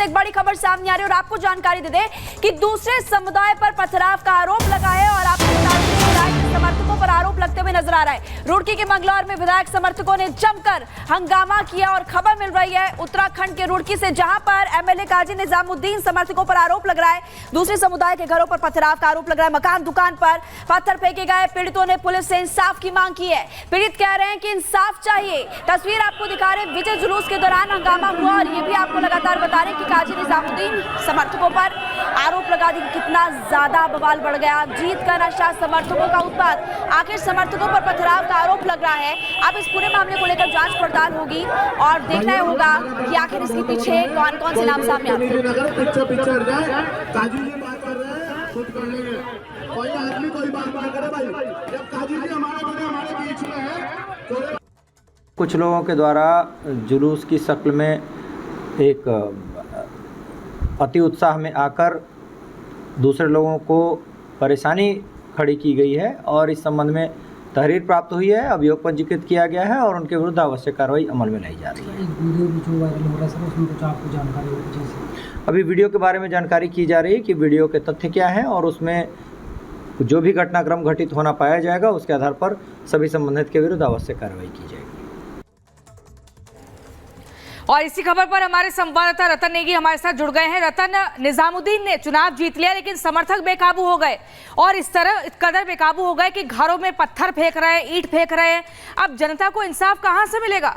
से एक बड़ी खबर सामने आ रही है और आपको जानकारी दे दें कि दूसरे समुदाय पर पथराव का आरोप लगा है और आपको बता दें कि विधायक समर्थकों पर आरोप लगते हुए नजर आ रहा है। रुड़की के मंगलौर में विधायक समर्थकों ने जमकर हंगामा किया और खबर मिल रही है उत्तराखंड के रुड़की से, जहां पर एमएलए काजी निजामुद्दीन समर्थकों पर आरोप लग रहा है। दूसरे समुदाय के घरों पर पथराव का आरोप लग रहा है, मकान दुकान पर पत्थर फेंके गए। पीड़ितों ने पुलिस से इंसाफ की मांग की है। पीड़ित कह रहे हैं कि इंसाफ चाहिए। तस्वीर आपको दिखा रहे हैं, विजय जुलूस के दौरान हंगामा हुआ और ये भी आपको लगातार बता रहे हैं कि काजी निजामुद्दीन समर्थकों पर आरोप लगा दी। कितना ज्यादा बवाल बढ़ गया, जीत का नशा, समर्थकों का उत्पात। आखिर समर्थकों पर पथराव का आरोप लग रहा है। अब इस पूरे मामले को लेकर जांच पड़ताल होगी और देखना होगा कि आखिर इसके पीछे कौन कौन से नाम सामने आते हैं। कुछ लोगों के द्वारा जुलूस की शक्ल में एक अति उत्साह में आकर दूसरे लोगों को परेशानी खड़ी की गई है और इस संबंध में तहरीर प्राप्त हुई है, अभियोग पंजीकृत किया गया है और उनके विरुद्ध आवश्यक कार्रवाई अमल में लाई जा रही है। वीडियो जो वायरल हो रहा है सर, उसमें कुछ आपको जानकारी होगी? अभी वीडियो के बारे में जानकारी की जा रही है कि वीडियो के तथ्य क्या हैं और उसमें जो भी घटनाक्रम घटित होना पाया जाएगा उसके आधार पर सभी संबंधित के विरुद्ध आवश्यक कार्रवाई की जाएगी। और इसी खबर पर हमारे संवाददाता रतन नेगी हमारे साथ जुड़ गए हैं। रतन, निजामुद्दीन ने चुनाव जीत लिया लेकिन समर्थक बेकाबू हो गए और इस कदर बेकाबू हो गए कि घरों में पत्थर फेंक रहे हैं, ईंट फेंक रहे हैं। अब जनता को इंसाफ कहां से मिलेगा?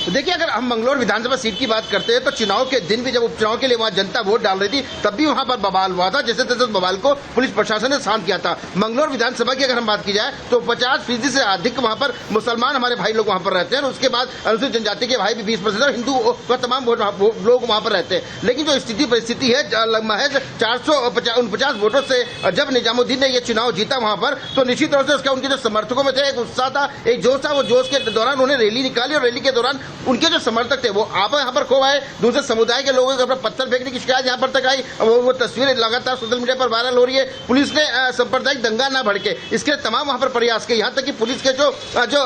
देखिए, अगर हम मंगलौर विधानसभा सीट की बात करते हैं तो चुनाव के दिन भी जब उपचुनाव के लिए वहां जनता वोट डाल रही थी तब भी वहां पर बवाल हुआ था। जैसे तैसे बवाल को पुलिस प्रशासन ने शांत किया था। मंगलौर विधानसभा की अगर हम बात की जाए तो 50% से अधिक वहां पर मुसलमान हमारे भाई लोग वहां पर रहते हैं और उसके बाद अनुसूचित जनजाति के भाई भी 20% और हिंदू व तमाम लोग वहां पर रहते हैं। लेकिन जो परिस्थिति है, महज 449 वोटों से जब निजामुद्दीन ने यह चुनाव जीता वहां पर, तो निश्चित तौर से उसका उनके जो समर्थकों में थे एक उत्साह था, एक जोश था। वो जोश के दौरान उन्होंने रैली निकाली और रैली के दौरान उनके जो समर्थक थे वो आप यहाँ पर खो आए। दूसरे समुदाय के लोगों के ऊपर पत्थर फेंकने की शिकायत यहाँ पर तक आई। वो तस्वीरें लगातार सोशल मीडिया पर वायरल हो रही है। पुलिस ने सांप्रदायिक दंगा ना भड़के इसके तमाम वहाँ पर प्रयास किए। यहाँ तक कि पुलिस के जो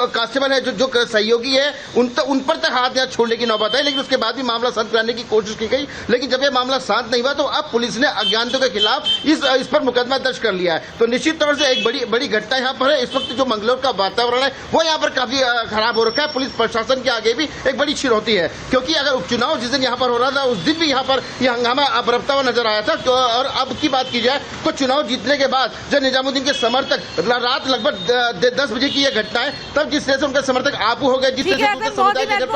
कांस्टेबल है, जो सहयोगी है, उन पर तक हाथ यहाँ छोड़ने की नौबत आई। लेकिन उसके बाद भी मामला शांत कराने की कोशिश की गई। लेकिन जब यह मामला शांत नहीं हुआ तो अब पुलिस ने अज्ञातों के खिलाफ इस पर मुकदमा दर्ज कर लिया है। तो निश्चित तौर से एक बड़ी घटना यहाँ पर है। इस वक्त जो मंगलौर का वातावरण है वो यहाँ पर काफी खराब हो रखा है। पुलिस प्रशासन के आगे भी एक बड़ी चुनौती है, क्योंकि अगर उपचुनाव जिस दिन यहाँ पर हो रहा था उस दिन भी यहाँ पर यह हंगामा बरपता हुआ नजर आया था। और अब की बात की जाए तो चुनाव जीतने के बाद जब निजामुद्दीन के समर्थक रात लगभग 10 बजे की यह घटना है, तब जिस तरह से उनके समर्थक आबू हो गए, जिस तरह से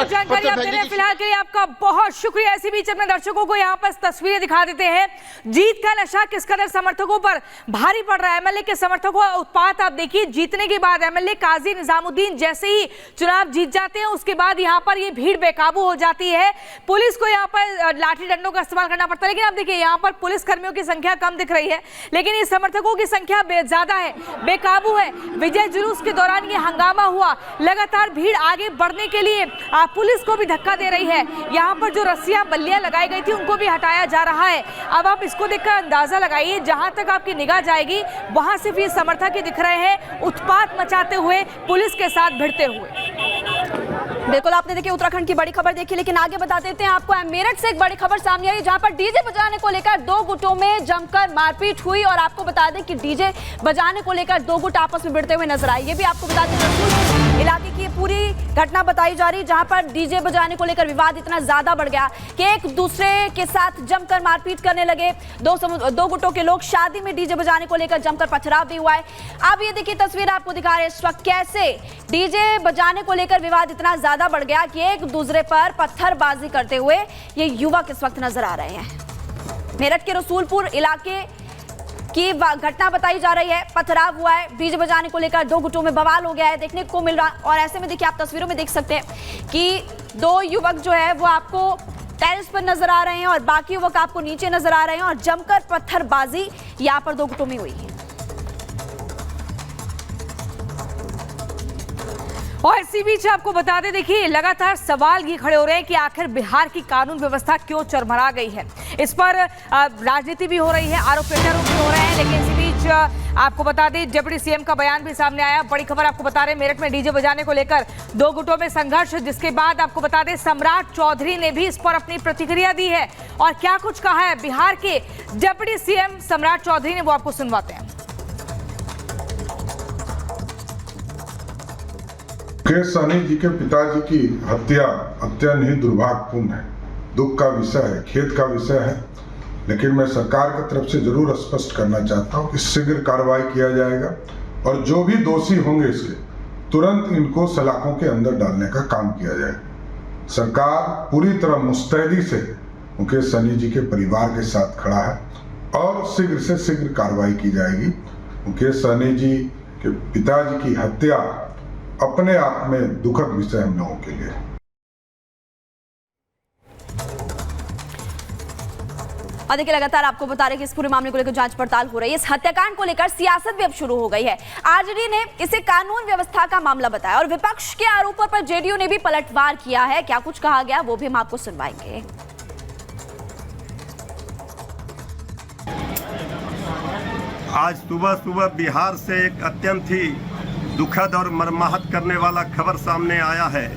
जानकारी आप दे रहे हैं फिलहाल के लिए आपका बहुत शुक्रिया। इसी बीच अपने दर्शकों को यहाँ पर तस्वीरें दिखा देते हैं। जीत का नशा किस कदर समर्थकों पर भारी पड़ रहा है। एमएलए के समर्थकों का उत्पात आप देखिए। जीतने के बाद एमएलए काजी निजामुद्दीन जैसे ही चुनाव जीत जाते हैं उसके बाद यहाँ पर ये भीड़ बेकाबू हो जाती है। पुलिस को यहाँ पर लाठी डंडों का इस्तेमाल करना पड़ता है। लेकिन आप देखिए यहाँ पर पुलिस कर्मियों की संख्या कम दिख रही है लेकिन ये समर्थकों की संख्या ज्यादा है, बेकाबू है। विजय जुलूस के दौरान ये हंगामा हुआ। लगातार भीड़ आगे बढ़ने के लिए पुलिस को भी धक्का दे रही है। यहाँ पर जो रस्सियां बल्लियां लगाई गई थी उनको भी हटाया जा रहा है। अब आप इसको देखकर अंदाजा लगाइए, जहां तक आपकी निगाह जाएगी वहां सिर्फ ये समर्थक ही दिख रहे हैं उत्पात मचाते हुए, पुलिस के साथ भिड़ते हुए। बिल्कुल, आपने देखिए उत्तराखंड की बड़ी खबर देखी, लेकिन आगे बता देते हैं आपको। मेरठ से एक बड़ी खबर सामने आई जहां पर डीजे बजाने को लेकर दो गुटों में जमकर मारपीट हुई और आपको बता दें कि डीजे बजाने को लेकर दो गुट आपस में भिड़ते हुए नजर आए। ये भी आपको बता दें रसूलपुर इलाके की पूरी घटना बताई जा रही, जहां पर डीजे बजाने को लेकर विवाद इतना ज्यादा बढ़ गया कि एक दूसरे के साथ जमकर मारपीट करने लगे। दो गुटों के लोग शादी में डीजे बजाने को लेकर जमकर पथराव भी हुआ है। अब ये देखिए तस्वीर आपको दिखा रहे हैं इस वक्त कैसे डीजे बजाने को लेकर विवाद इतना ज्यादा बढ़ गया कि एक दूसरे पर पत्थरबाजी करते हुए ये युवक इस वक्त नजर आ रहे हैं। मेरठ के रसूलपुर इलाके की घटना बताई जा रही है। पथराव हुआ है, डीजे बजाने को लेकर दो गुटों में बवाल हो गया है देखने को मिल रहा। और ऐसे में देखिए आप तस्वीरों में देख सकते हैं कि दो युवक जो है वो आपको टेरेस पर नजर आ रहे हैं और बाकी युवक आपको नीचे नजर आ रहे हैं और जमकर पत्थरबाजी यहाँ पर दो गुटों में हुई है। और इसी बीच आपको बता दें, देखिए लगातार सवाल ये खड़े हो रहे हैं कि आखिर बिहार की कानून व्यवस्था क्यों चरमरा गई है। इस पर राजनीति भी हो रही है, आरोप प्रत्यारोप भी हो रहे हैं। लेकिन इसी बीच आपको बता दें डिप्टी सीएम का बयान भी सामने आया। बड़ी खबर आपको बता रहे हैं, मेरठ में डीजे बजाने को लेकर दो गुटों में संघर्ष, जिसके बाद आपको बता दें सम्राट चौधरी ने भी इस पर अपनी प्रतिक्रिया दी है। और क्या कुछ कहा है बिहार के डिप्टी सीएम सम्राट चौधरी ने, वो आपको सुनवाते हैं। मुकेश सहनी जी के पिताजी की हत्या अत्यंत ही दुर्भाग्यपूर्ण है, दुख का विषय है, खेद का विषय है। लेकिन मैं सरकार की तरफ से जरूर स्पष्ट करना चाहता हूँ कि शीघ्र कार्रवाई किया जाएगा और जो भी दोषी होंगे इसके तुरंत इनको सलाखों के अंदर डालने का काम किया जाए। सरकार पूरी तरह मुस्तैदी से मुकेश सहनी जी के परिवार के साथ खड़ा है और शीघ्र से शीघ्र कार्रवाई की जाएगी। मुकेश सहनी जी के पिताजी की हत्या अपने आप में दुखद विषय हम लोगों के लिए। और देखिए लगातार आपको बता रहे कि इस पूरे मामले को लेकर जांच पड़ताल हो रही है। इस हत्याकांड को लेकर सियासत भी अब शुरू हो गई है। आरजेडी ने इसे कानून व्यवस्था का मामला बताया और विपक्ष के आरोपों पर जेडीयू ने भी पलटवार किया है। क्या कुछ कहा गया वो भी हम आपको सुनवाएंगे। आज सुबह सुबह बिहार से एक अत्यंत ही दुखद और मर्माहत करने वाला खबर सामने आया है।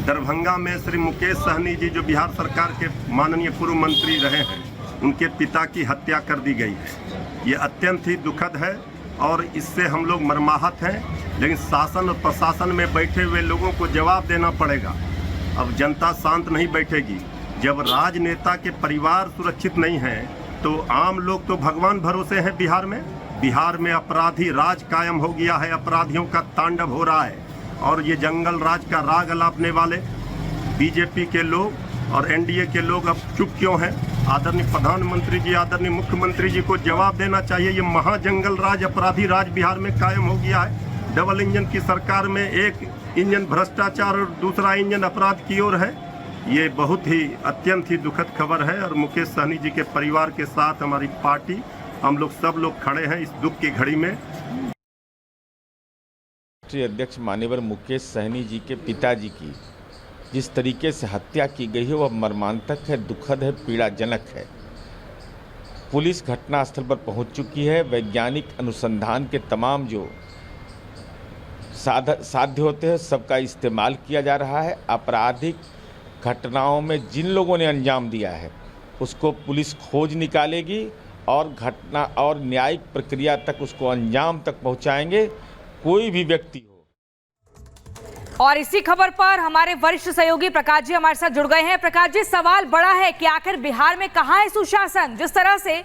दरभंगा में श्री मुकेश सहनी जी, जो बिहार सरकार के माननीय पूर्व मंत्री रहे हैं, उनके पिता की हत्या कर दी गई है। ये अत्यंत ही दुखद है और इससे हम लोग मर्माहत हैं। लेकिन शासन और प्रशासन में बैठे हुए लोगों को जवाब देना पड़ेगा। अब जनता शांत नहीं बैठेगी। जब राजनेता के परिवार सुरक्षित नहीं हैं तो आम लोग तो भगवान भरोसे हैं। बिहार में अपराधी राज कायम हो गया है, अपराधियों का तांडव हो रहा है। और ये जंगल राज का राग अलापने वाले बीजेपी के लोग और एनडीए के लोग अब चुप क्यों हैं? आदरणीय प्रधानमंत्री जी, आदरणीय मुख्यमंत्री जी को जवाब देना चाहिए। ये महाजंगल राज, अपराधी राज बिहार में कायम हो गया है। डबल इंजन की सरकार में एक इंजन भ्रष्टाचार और दूसरा इंजन अपराध की ओर है। ये बहुत ही अत्यंत ही दुखद खबर है और मुकेश सहनी जी के परिवार के साथ हमारी पार्टी, हम लोग सब लोग खड़े हैं इस दुख की घड़ी में। राष्ट्रीय अध्यक्ष माननीय मुकेश सहनी जी के पिताजी की जिस तरीके से हत्या की गई है वह मर्मांतक है, दुखद है, पीड़ाजनक है। पुलिस घटनास्थल पर पहुंच चुकी है। वैज्ञानिक अनुसंधान के तमाम जो साध्य होते हैं सबका इस्तेमाल किया जा रहा है। आपराधिक घटनाओं में जिन लोगों ने अंजाम दिया है उसको पुलिस खोज निकालेगी और घटना और न्यायिक प्रक्रिया तक उसको अंजाम तक पहुंचाएंगे, कोई भी व्यक्ति हो। और इसी खबर पर हमारे वरिष्ठ सहयोगी प्रकाश जी हमारे साथ जुड़ गए हैं। प्रकाश जी, सवाल बड़ा है कि आखिर बिहार में कहां है सुशासन? जिस तरह से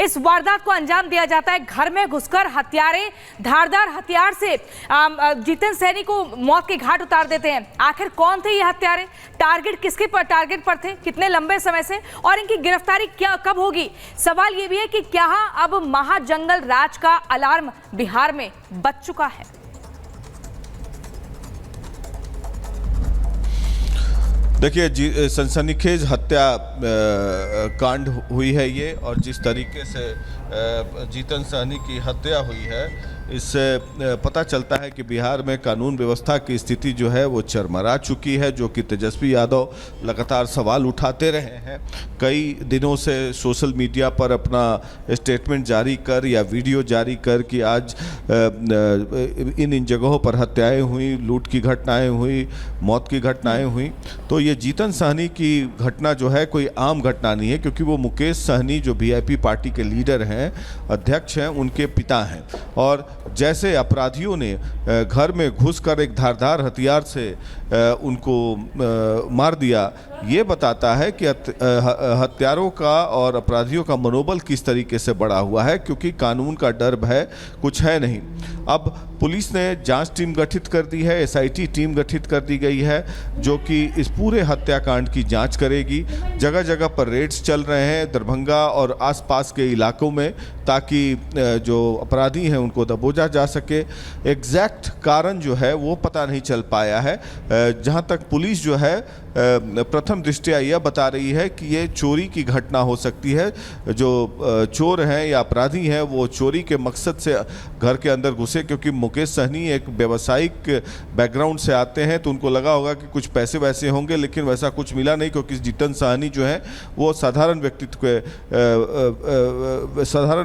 इस वारदात को अंजाम दिया जाता है, घर में घुसकर हत्यारे धारदार हथियार से जितेंद्र सहनी को मौत के घाट उतार देते हैं। आखिर कौन थे ये हत्यारे? टारगेट किसके टारगेट पर थे? कितने लंबे समय से? और इनकी गिरफ्तारी कब होगी? सवाल ये भी है कि क्या अब महाजंगल राज का अलार्म बिहार में बज चुका है? देखिए, सनसनीखेज हत्या कांड हुई है ये, और जिस तरीके से जितेंद्र सहनी की हत्या हुई है इससे पता चलता है कि बिहार में कानून व्यवस्था की स्थिति जो है वो चरमरा चुकी है, जो कि तेजस्वी यादव लगातार सवाल उठाते रहे हैं। कई दिनों से सोशल मीडिया पर अपना स्टेटमेंट जारी कर या वीडियो जारी कर कि आज इन जगहों पर हत्याएं हुई, लूट की घटनाएं हुई, मौत की घटनाएं हुई। तो ये जितेंद्र सहनी की घटना जो है कोई आम घटना नहीं है, क्योंकि वो मुकेश सहनी जो वीआईपी पार्टी के लीडर हैं, अध्यक्ष हैं, उनके पिता हैं। और जैसे अपराधियों ने घर में घुसकर एक धारदार हथियार से उनको मार दिया, ये बताता है कि हत्यारों का और अपराधियों का मनोबल किस तरीके से बढ़ा हुआ है, क्योंकि कानून का डर भय कुछ है नहीं। अब पुलिस ने जांच टीम गठित कर दी है, एसआईटी टीम गठित कर दी गई है, जो कि इस पूरे हत्याकांड की जांच करेगी। जगह जगह पर रेड्स चल रहे हैं दरभंगा और आसपास के इलाकों में, ताकि जो अपराधी हैं उनको दबोचा जा सके। एग्जैक्ट कारण जो है वो पता नहीं चल पाया है। जहां तक पुलिस जो है प्रथम दृष्टया यह बता रही है कि ये चोरी की घटना हो सकती है। जो चोर हैं या अपराधी हैं वो चोरी के मकसद से घर के अंदर घुसे, क्योंकि मुकेश सहनी एक व्यावसायिक बैकग्राउंड से आते हैं, तो उनको लगा होगा कि कुछ पैसे वैसे होंगे, लेकिन वैसा कुछ मिला नहीं, क्योंकि जीतन सहनी जो है वो साधारण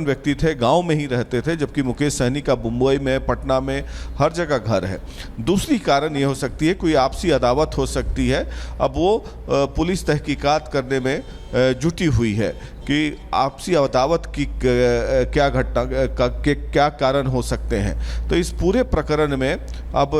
व्यक्ति थे, गांव में ही रहते थे, जबकि मुकेश सहनी का मुंबई में, पटना में, हर जगह घर है। दूसरी कारण ये हो सकती है कोई आपसी अदावत हो सकती है। अब वो पुलिस तहकीकात करने में जुटी हुई है कि आपसी अदावत की क्या घटना के क्या कारण हो सकते हैं। तो इस पूरे प्रकरण में अब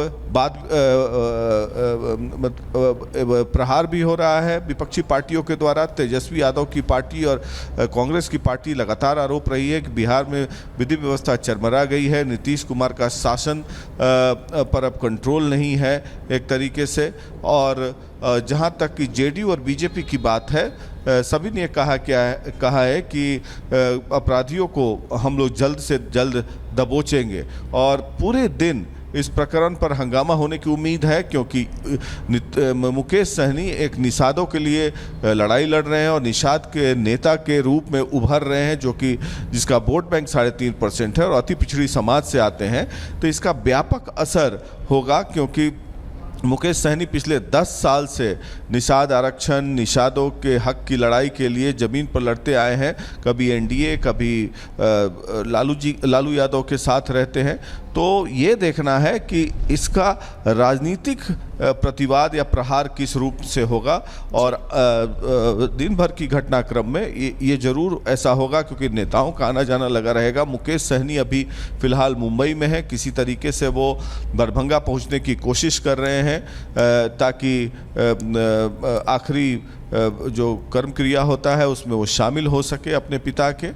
प्रहार भी हो रहा है विपक्षी पार्टियों के द्वारा। तेजस्वी यादव की पार्टी और कांग्रेस की पार्टी लगातार आरोप रही है कि बिहार में विधि व्यवस्था चरमरा गई है, नीतीश कुमार का शासन पर अब कंट्रोल नहीं है एक तरीके से। और जहां तक कि जेडीयू और बीजेपी की बात है, सभी ने कहा है कि अपराधियों को हम लोग जल्द से जल्द दबोचेंगे और पूरे दिन इस प्रकरण पर हंगामा होने की उम्मीद है, क्योंकि मुकेश सहनी एक निषादों के लिए लड़ाई लड़ रहे हैं और निषाद के नेता के रूप में उभर रहे हैं, जो कि जिसका वोट बैंक 3.5% है और अति पिछड़ी समाज से आते हैं। तो इसका व्यापक असर होगा, क्योंकि मुकेश सहनी पिछले 10 साल से निषाद आरक्षण, निषादों के हक की लड़ाई के लिए ज़मीन पर लड़ते आए हैं। कभी एनडीए, कभी लालू यादव के साथ रहते हैं। तो ये देखना है कि इसका राजनीतिक प्रतिवाद या प्रहार किस रूप से होगा। और दिन भर की घटनाक्रम में ये जरूर ऐसा होगा, क्योंकि नेताओं का आना जाना लगा रहेगा। मुकेश सहनी अभी फ़िलहाल मुंबई में है, किसी तरीके से वो दरभंगा पहुंचने की कोशिश कर रहे हैं ताकि आखिरी जो कर्म क्रिया होता है उसमें वो शामिल हो सके अपने पिता के।